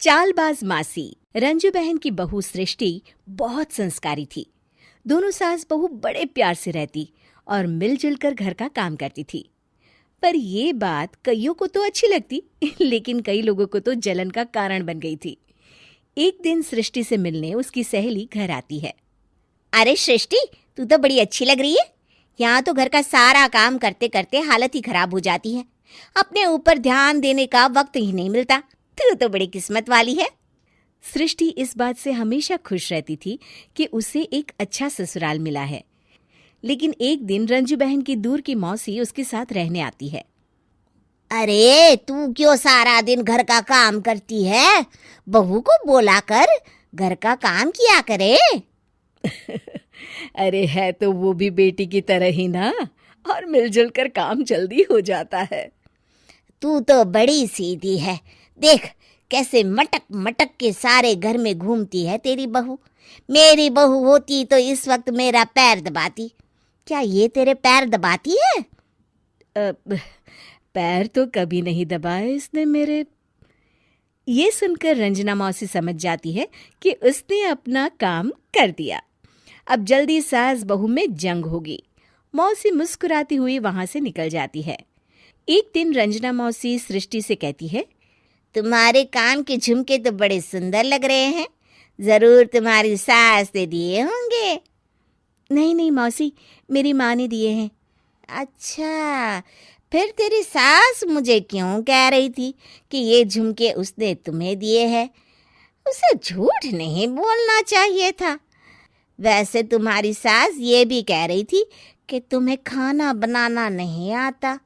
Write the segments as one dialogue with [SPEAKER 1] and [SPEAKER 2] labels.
[SPEAKER 1] चालबाज मासी रंजू बहन की बहू सृष्टि बहुत संस्कारी थी। दोनों सास बहू बड़े प्यार से रहती और मिलजुल कर घर का काम करती थी। पर ये बात कईयों को तो अच्छी लगती लेकिन कई लोगों को तो जलन का कारण बन गई थी। एक दिन सृष्टि से मिलने उसकी सहेली घर आती है।
[SPEAKER 2] अरे सृष्टि, तू तो बड़ी अच्छी लग रही है। यहाँ तो घर का सारा काम करते करते हालत ही खराब हो जाती है। अपने ऊपर ध्यान देने का वक्त ही नहीं मिलता। तू तो बड़ी किस्मत वाली है।
[SPEAKER 1] सृष्टि इस बात से हमेशा खुश रहती थी कि उसे एक अच्छा ससुराल मिला है। लेकिन एक दिन रंजू बहन की दूर की मौसी उसके साथ रहने आती है।
[SPEAKER 2] अरे तू क्यों सारा दिन घर का काम करती है? बहू को बोला कर घर का काम किया करे।
[SPEAKER 1] अरे है तो वो भी बेटी की तरह ही ना, और मिलजुल कर काम जल्दी हो जाता है।
[SPEAKER 2] तू तो बड़ी सीधी है। देख कैसे मटक मटक के सारे घर में घूमती है तेरी बहू। मेरी बहू होती तो इस वक्त मेरा पैर दबाती। क्या ये तेरे पैर दबाती है?
[SPEAKER 1] पैर तो कभी नहीं दबाए इसने मेरे। ये सुनकर रंजना मौसी समझ जाती है कि उसने अपना काम कर दिया। अब जल्दी सास बहू में जंग होगी। मौसी मुस्कुराती हुई वहां से निकल जाती है। एक दिन रंजना मौसी सृष्टि से कहती है,
[SPEAKER 2] तुम्हारे कान के झुमके तो बड़े सुंदर लग रहे हैं। जरूर तुम्हारी सास ने दिए होंगे।
[SPEAKER 1] नहीं नहीं मौसी, मेरी माँ ने दिए हैं।
[SPEAKER 2] अच्छा, फिर तेरी सास मुझे क्यों कह रही थी कि ये झुमके उसने तुम्हें दिए हैं? उसे झूठ नहीं बोलना चाहिए था। वैसे तुम्हारी सास ये भी कह रही थी कि तुम्हें खाना बनाना नहीं आता,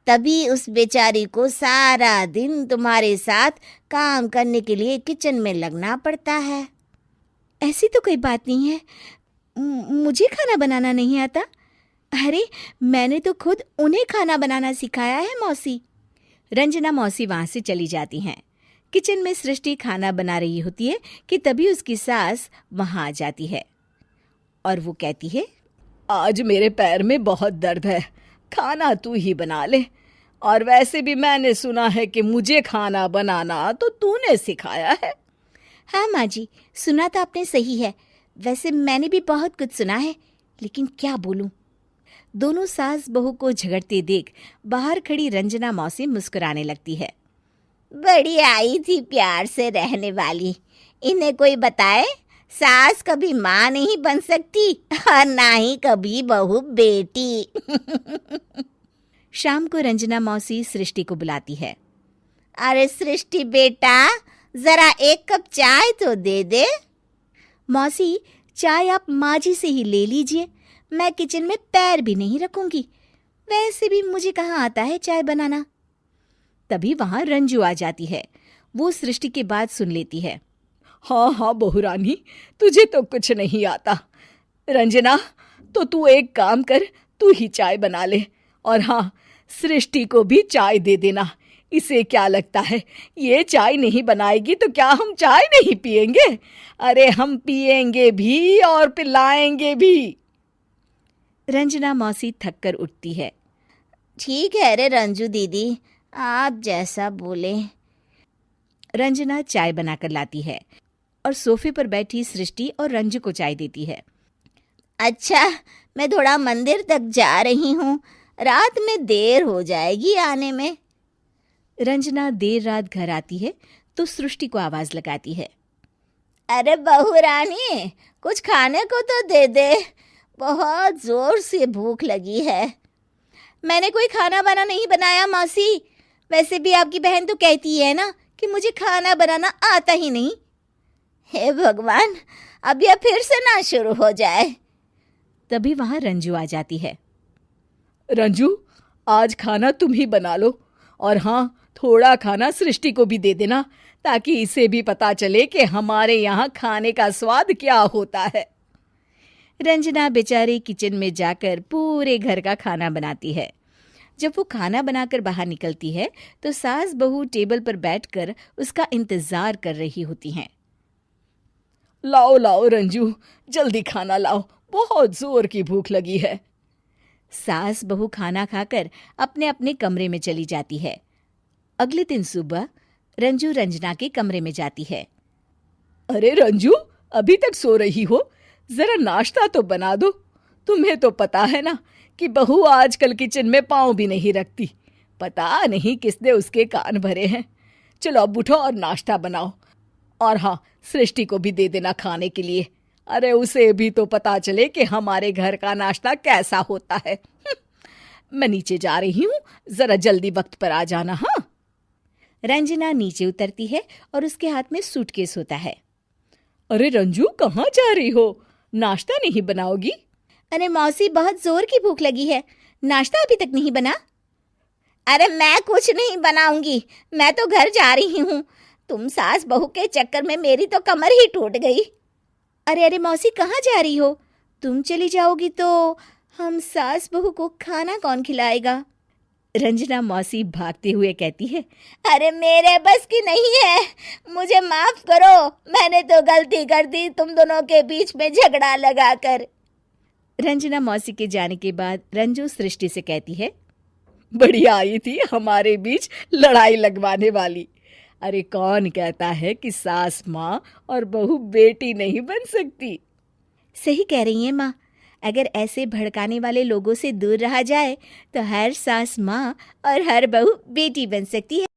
[SPEAKER 2] तभी उस बेचारी को सारा दिन तुम्हारे साथ काम करने के लिए किचन में लगना पड़ता है।
[SPEAKER 1] ऐसी तो कोई बात नहीं है। मुझे खाना बनाना नहीं आता। अरे मैंने तो खुद उन्हें खाना बनाना सिखाया है मौसी। रंजना मौसी वहां से चली जाती हैं। किचन में सृष्टि खाना बना रही होती है कि तभी उसकी सास वहां आ जाती है और वो कहती है, आज मेरे पैर में बहुत दर्द है, खाना तू ही बना ले। और वैसे भी मैंने सुना है कि मुझे खाना बनाना तो तूने सिखाया है।
[SPEAKER 2] हाँ माँ जी, सुना तो आपने सही है। वैसे मैंने भी बहुत कुछ सुना है, लेकिन क्या बोलूं।
[SPEAKER 1] दोनों सास बहू को झगड़ते देख बाहर खड़ी रंजना मौसी मुस्कुराने लगती है।
[SPEAKER 2] बड़ी आई थी प्यार से रहने वाली। इन्हें कोई बताए सास कभी माँ नहीं बन सकती और ना ही कभी बहू बेटी।
[SPEAKER 1] शाम को रंजना मौसी सृष्टि को बुलाती है।
[SPEAKER 2] अरे सृष्टि बेटा, जरा एक कप चाय तो दे दे।
[SPEAKER 1] मौसी, चाय आप माँ जी से ही ले लीजिए, मैं किचन में पैर भी नहीं रखूंगी। वैसे भी मुझे कहाँ आता है चाय बनाना। तभी वहां रंजू आ जाती है। वो सृष्टि की बात सुन लेती है। हाँ हाँ बहू रानी, तुझे तो कुछ नहीं आता। रंजना, तो तू एक काम कर, तू ही चाय बना ले। और हाँ, सृष्टि को भी चाय दे देना। इसे क्या लगता है ये चाय नहीं बनाएगी तो क्या हम चाय नहीं पिएंगे? अरे हम पिएंगे भी और पिलाएंगे भी। रंजना मौसी थक कर उठती है।
[SPEAKER 2] ठीक है रे रंजू दीदी, आप जैसा बोले।
[SPEAKER 1] रंजना चाय बनाकर लाती है और सोफे पर बैठी सृष्टि और रंजू को चाय देती है।
[SPEAKER 2] अच्छा, मैं थोड़ा मंदिर तक जा रही हूँ, रात में देर हो जाएगी आने में।
[SPEAKER 1] रंजना देर रात घर आती है तो सृष्टि को आवाज लगाती है।
[SPEAKER 2] अरे बहू रानी, कुछ खाने को तो दे दे, बहुत जोर से भूख लगी है।
[SPEAKER 1] मैंने कोई खाना वाना नहीं बनाया मौसी। वैसे भी आपकी बहन तो कहती है ना कि मुझे खाना बनाना आता ही नहीं।
[SPEAKER 2] हे भगवान, अब यह फिर से ना शुरू हो जाए।
[SPEAKER 1] तभी वहां रंजू आ जाती है। रंजू, आज खाना तुम ही बना लो, और हाँ, थोड़ा खाना सृष्टि को भी दे देना, ताकि इसे भी पता चले कि हमारे यहाँ खाने का स्वाद क्या होता है। रंजना बेचारी किचन में जाकर पूरे घर का खाना बनाती है। जब वो खाना बनाकर बाहर निकलती है तो सास बहू टेबल पर बैठकर उसका इंतजार कर रही होती हैं। लाओ लाओ रंजू, जल्दी खाना लाओ, बहुत जोर की भूख लगी है। सास बहू खाना खाकर अपने अपने कमरे में चली जाती है। अगले दिन सुबह रंजू रंजना के कमरे में जाती है।
[SPEAKER 3] अरे रंजू, अभी तक सो रही हो? जरा नाश्ता तो बना दो। तुम्हें तो पता है ना कि बहू आजकल किचन में पाँव भी नहीं रखती। पता नहीं किसने उसके कान भरे हैं। चलो अब उठो और नाश्ता बनाओ। और हाँ, सृष्टि को भी दे देना खाने के लिए। अरे उसे भी तो पता चले कि हमारे घर का नाश्ता कैसा होता है। मैं नीचे जा रही हूँ, जरा जल्दी वक्त पर आ जाना। हाँ।
[SPEAKER 1] रंजना नीचे उतरती है और उसके हाथ में सूटकेस होता है।
[SPEAKER 3] अरे रंजू, कहाँ जा रही हो? नाश्ता नहीं बनाओगी?
[SPEAKER 1] अरे मौसी, बहुत जोर की भूख लगी है, नाश्ता अभी तक नहीं बना।
[SPEAKER 2] अरे मैं कुछ नहीं बनाऊंगी, मैं तो घर जा रही हूँ। तुम सास बहू के चक्कर में मेरी तो कमर ही टूट गई।
[SPEAKER 1] अरे मौसी, कहाँ जा रही हो? तुम चली जाओगी तो हम सास बहू को खाना कौन खिलाएगा? रंजना मौसी भागते हुए कहती है।
[SPEAKER 2] अरे मेरे बस की नहीं है, मुझे माफ करो। मैंने तो गलती कर दी तुम दोनों के बीच में झगड़ा लगाकर।
[SPEAKER 1] रंजना मौसी के जाने के बाद रंजू सृष्टि से कहती है।
[SPEAKER 3] बढ़िया आई थी हमारे बीच लड़ाई लगवाने वाली। अरे कौन कहता है कि सास माँ और बहू बेटी नहीं बन सकती?
[SPEAKER 1] सही कह रही है माँ। अगर ऐसे भड़काने वाले लोगों से दूर रहा जाए तो हर सास माँ और हर बहू बेटी बन सकती है।